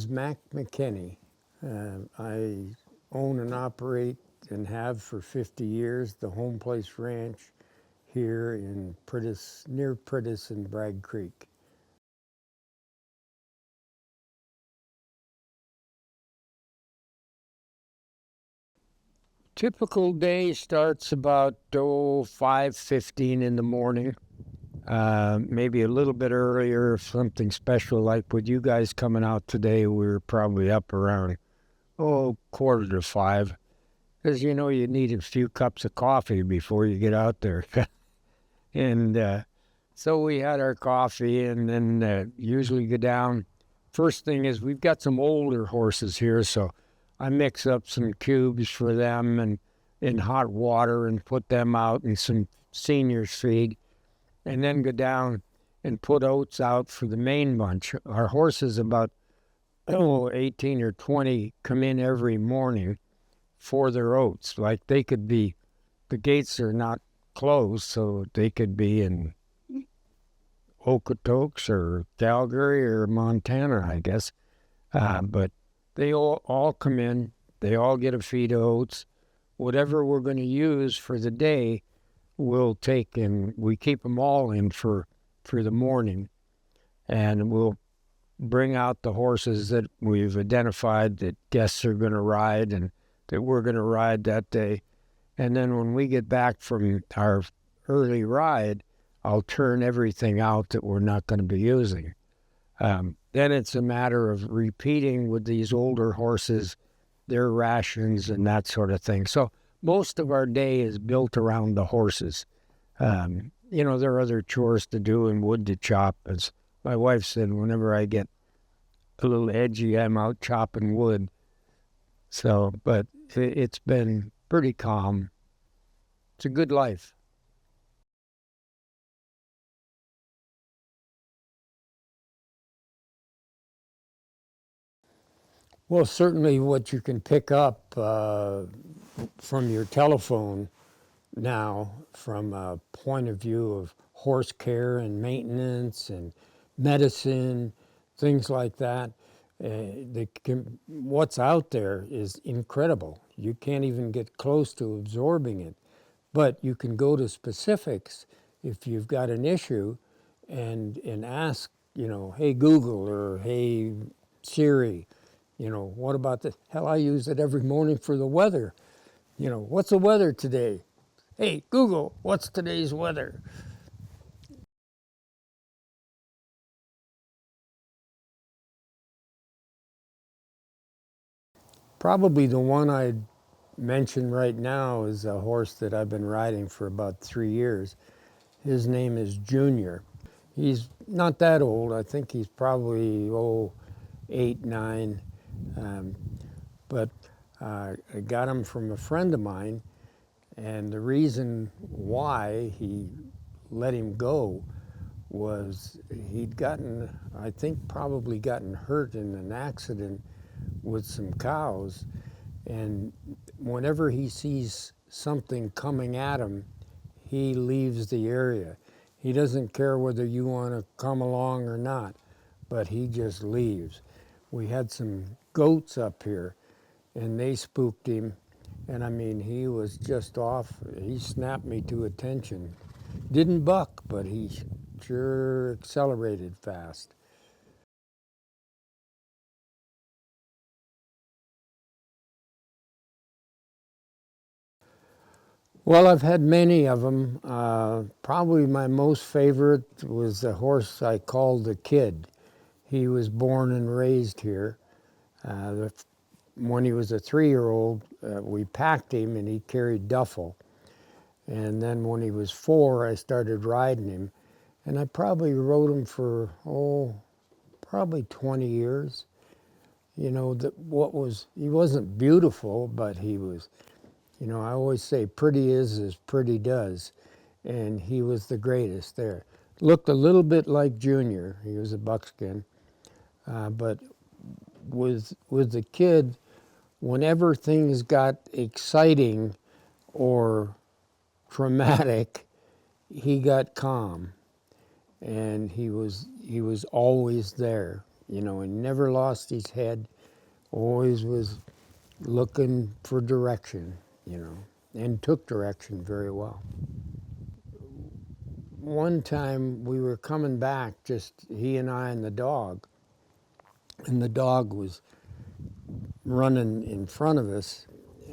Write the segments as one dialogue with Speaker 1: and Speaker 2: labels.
Speaker 1: is Mac Makenny. I own and operate and have for 50 years the Homeplace Ranch here in near Prentice and Bragg Creek. Typical day starts about 5:15 in the morning. Maybe a little bit earlier if something special like with you guys coming out today. We're probably up around 4:45, because you need a few cups of coffee before you get out there. And so we had our coffee, and then usually go down. First thing is, we've got some older horses here, so I mix up some cubes for them and in hot water and put them out in some seniors feed, and then go down and put oats out for the main bunch. Our horses, about 18 or 20, come in every morning for their oats. Like, they could be, the gates are not closed, so they could be in Okotoks or Calgary or Montana, I guess. But they all come in, they all get a feed of oats. Whatever we're going to use for the day, we'll take, and we keep them all in for the morning. And we'll bring out the horses that we've identified that guests are going to ride and that we're going to ride that day. And then when we get back from our early ride, I'll turn everything out that we're not going to be using. Then it's a matter of repeating with these older horses their rations and that sort of thing. So most of our day is built around the horses. There are other chores to do and wood to chop. As my wife said, whenever I get a little edgy, I'm out chopping wood. So, but it's been pretty calm. It's a good life. Well, certainly what you can pick up from your telephone now, from a point of view of horse care and maintenance and medicine, things like that, what's out there is incredible. You can't even get close to absorbing it. But you can go to specifics if you've got an issue and ask, hey Google, or hey Siri, what about this? Hell, I use it every morning for the weather. What's the weather today? Hey Google, what's today's weather? Probably the one I'd mention right now is a horse that I've been riding for about 3 years. His name is Junior. He's not that old. I think he's probably 8, 9. But I got him from a friend of mine, and the reason why he let him go was he'd gotten, I think probably gotten hurt in an accident with some cows, and whenever he sees something coming at him, he leaves the area. He doesn't care whether you want to come along or not, but he just leaves. We had some goats up here, and they spooked him, and I mean, he was just off. He snapped me to attention. Didn't buck, but he sure accelerated fast. Well, I've had many of them. Probably my most favorite was the horse I called the Kid. He was born and raised here. When he was a 3-year-old, we packed him and he carried duffel. And then when he was 4, I started riding him. And I probably rode him for, probably 20 years. He wasn't beautiful, but he was, I always say pretty is as pretty does. And he was the greatest there. Looked a little bit like Junior. He was a buckskin. But with the Kid, whenever things got exciting or traumatic, he got calm, and he was always there. you know, and never lost his head, always was looking for direction, you know, and took direction very well. One time we were coming back, just he and I and the dog was running in front of us,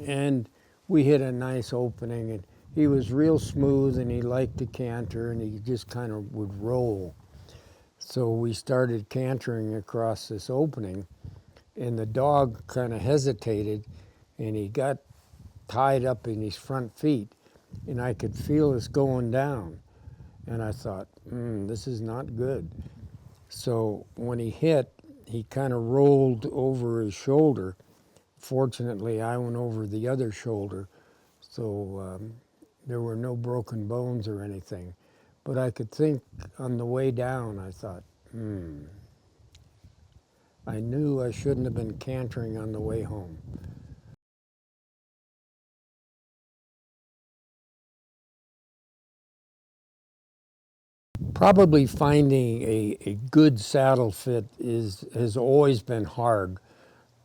Speaker 1: and we hit a nice opening, and he was real smooth, and he liked to canter, and he just kind of would roll. So we started cantering across this opening, and the dog kind of hesitated, and he got tied up in his front feet, and I could feel us going down. And I thought, this is not good. So when he hit, he kind of rolled over his shoulder. Fortunately, I went over the other shoulder, so there were no broken bones or anything. But I could think on the way down, I thought, I knew I shouldn't have been cantering on the way home. Probably finding a good saddle fit has always been hard,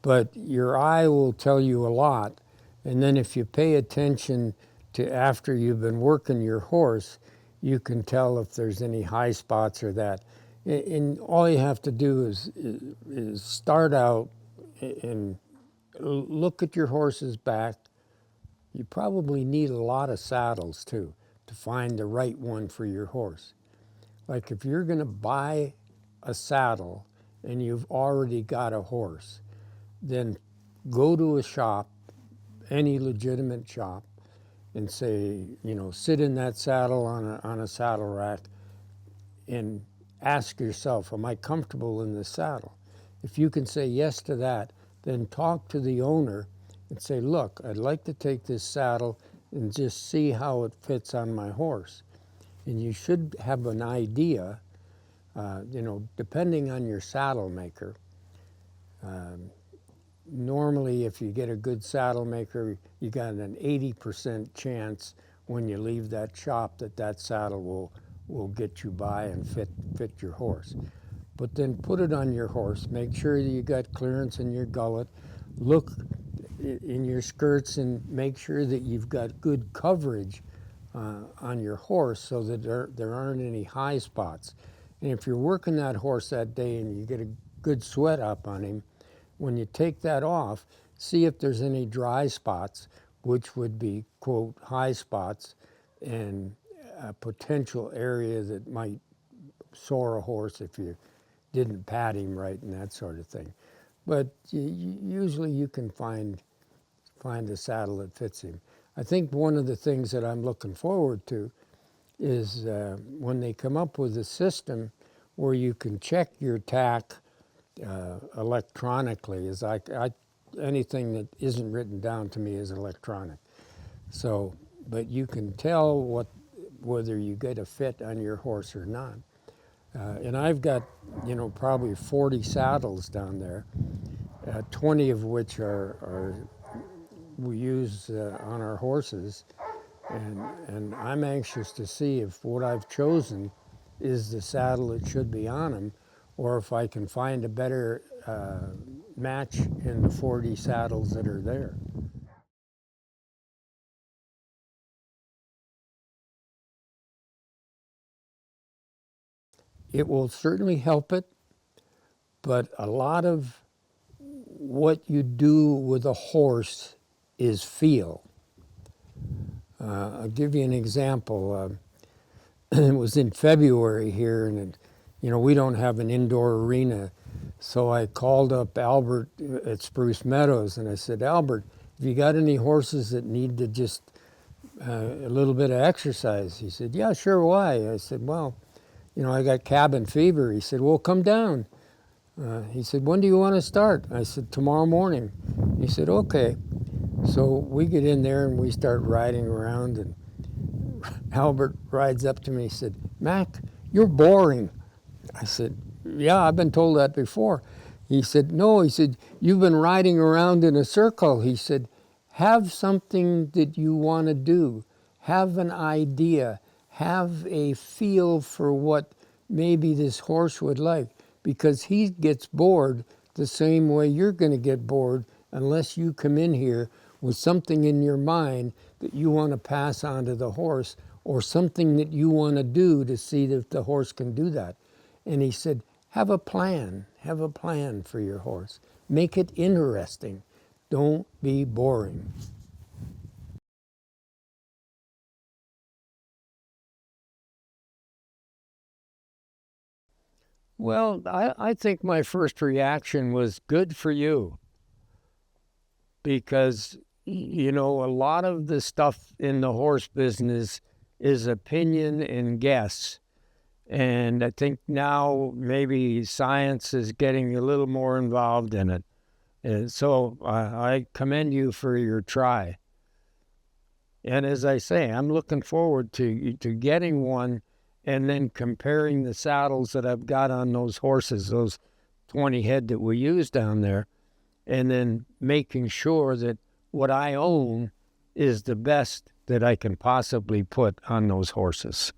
Speaker 1: but your eye will tell you a lot. And then if you pay attention to after you've been working your horse, you can tell if there's any high spots or that. And all you have to do is start out and look at your horse's back. You probably need a lot of saddles too to find the right one for your horse. Like if you're going to buy a saddle and you've already got a horse, then go to a shop, any legitimate shop, and say, you know, sit in that saddle on a saddle rack and ask yourself, am I comfortable in this saddle? If you can say yes to that, then talk to the owner and say, look, I'd like to take this saddle and just see how it fits on my horse. And you should have an idea, you know, depending on your saddle maker. Normally, if you get a good saddle maker, you got an 80% chance when you leave that shop that saddle will get you by and fit your horse. But then put it on your horse. Make sure that you got clearance in your gullet. Look in your skirts and make sure that you've got good coverage on your horse so that there aren't any high spots. And if you're working that horse that day and you get a good sweat up on him, when you take that off, see if there's any dry spots, which would be, quote, high spots, and a potential area that might sore a horse if you didn't pat him right and that sort of thing. But usually you can find a saddle that fits him. I think one of the things that I'm looking forward to is when they come up with a system where you can check your tack electronically. Is anything that isn't written down to me is electronic. So, but you can tell whether you get a fit on your horse or not. And I've got, you know, probably 40 saddles down there, 20 of which we use on our horses, and I'm anxious to see if what I've chosen is the saddle that should be on them, or if I can find a better match in the 40 saddles that are there. It will certainly help it, but a lot of what you do with a horse is feel. I'll give you an example. It was in February here, and you know, we don't have an indoor arena. So I called up Albert at Spruce Meadows, and I said, Albert, have you got any horses that need to just a little bit of exercise? He said, yeah, sure, why? I said, well, you know, I got cabin fever. He said, well, come down. He said, when do you want to start? I said, tomorrow morning. He said, okay. So we get in there and we start riding around, and Albert rides up to me and said, Mac, you're boring. I said, yeah, I've been told that before. He said, no, he said, you've been riding around in a circle. He said, have something that you want to do. Have an idea. Have a feel for what maybe this horse would like. because he gets bored the same way you're going to get bored unless you come in here with something in your mind that you want to pass on to the horse or something that you want to do to see if the horse can do that. And he said, have a plan for your horse. Make it interesting. Don't be boring. Well, I think my first reaction was good for you because, you know, a lot of the stuff in the horse business is opinion and guess. And I think now maybe science is getting a little more involved in it. And so I commend you for your try. And as I say, I'm looking forward to getting one and then comparing the saddles that I've got on those horses, those 20 head that we use down there, and then making sure that what I own is the best that I can possibly put on those horses.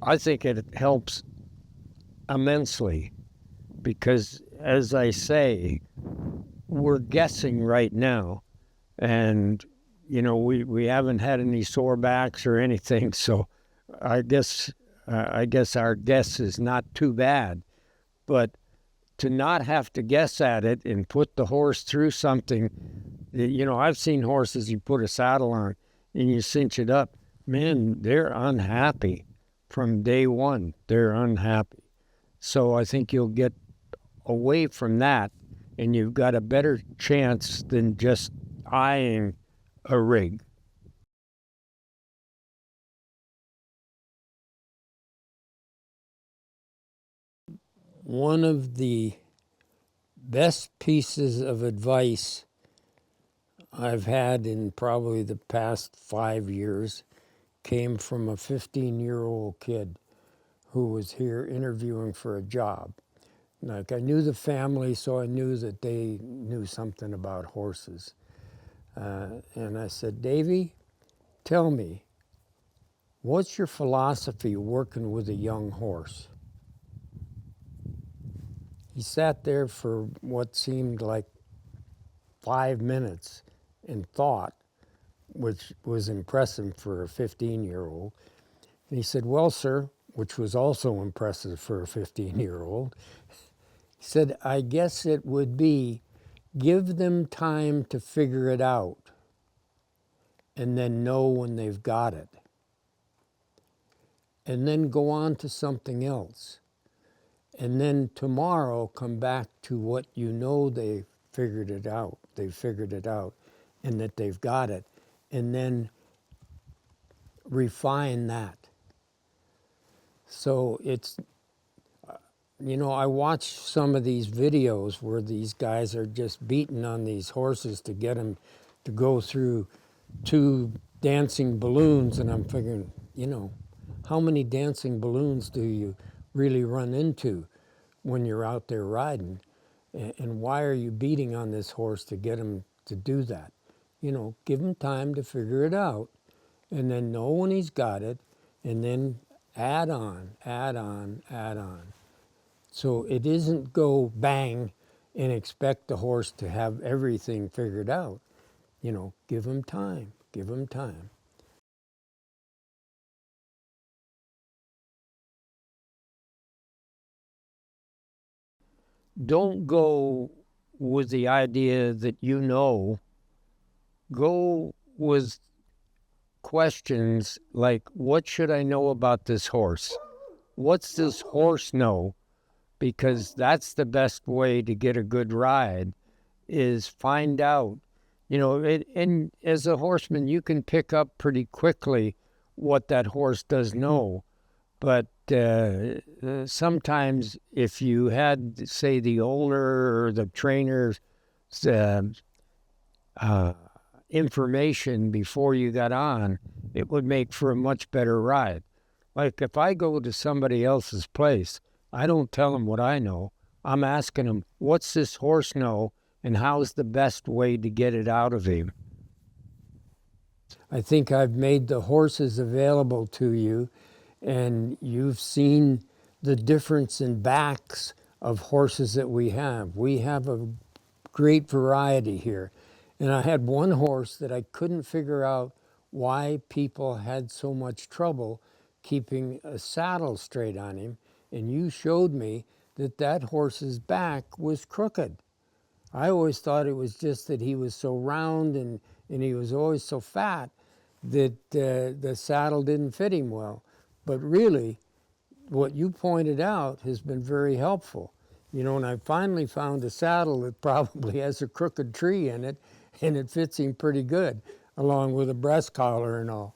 Speaker 1: I think it helps immensely because, as I say, we're guessing right now. And, you know, we haven't had any sore backs or anything. So I guess our guess is not too bad. But to not have to guess at it and put the horse through something, you know, I've seen horses you put a saddle on and you cinch it up. Man, they're unhappy from day one. They're unhappy. So I think you'll get away from that and you've got a better chance than just eyeing a rig. One of the best pieces of advice I've had in probably the past 5 years came from a 15-year-old kid who was here interviewing for a job. Like, I knew the family, so I knew that they knew something about horses. And I said, Davy, tell me, what's your philosophy working with a young horse? He sat there for what seemed like 5 minutes and thought, which was impressive for a 15-year-old. And he said, well, sir, which was also impressive for a 15-year-old, he said, I guess it would be give them time to figure it out and then know when they've got it. And then go on to something else. And then tomorrow come back to what you know they figured it out. They figured it out and that they've got it. And then refine that. So it's, you know, I watch some of these videos where these guys are just beating on these horses to get them to go through 2 dancing balloons. And I'm figuring, you know, how many dancing balloons do you really run into when you're out there riding? And why are you beating on this horse to get him to do that? You know, give him time to figure it out and then know when he's got it and then add on, add on, add on. So it isn't go bang and expect the horse to have everything figured out. You know, give him time, give him time. Don't go with the idea that you know. Go with questions like, what should I know about this horse? What's this horse know? Because that's the best way to get a good ride is find out. You know, and as a horseman, you can pick up pretty quickly what that horse does know. But sometimes if you had, say, the owner or the trainer's uh, information before you got on, it would make for a much better ride. Like if I go to somebody else's place, I don't tell them what I know. I'm asking them, what's this horse know and how's the best way to get it out of him? I think I've made the horses available to you, and you've seen the difference in backs of horses that we have. We have a great variety here. And I had one horse that I couldn't figure out why people had so much trouble keeping a saddle straight on him. And you showed me that that horse's back was crooked. I always thought it was just that he was so round and he was always so fat that the saddle didn't fit him well. But really, what you pointed out has been very helpful. You know, and I finally found a saddle that probably has a crooked tree in it, and it fits him pretty good, along with a breast collar and all.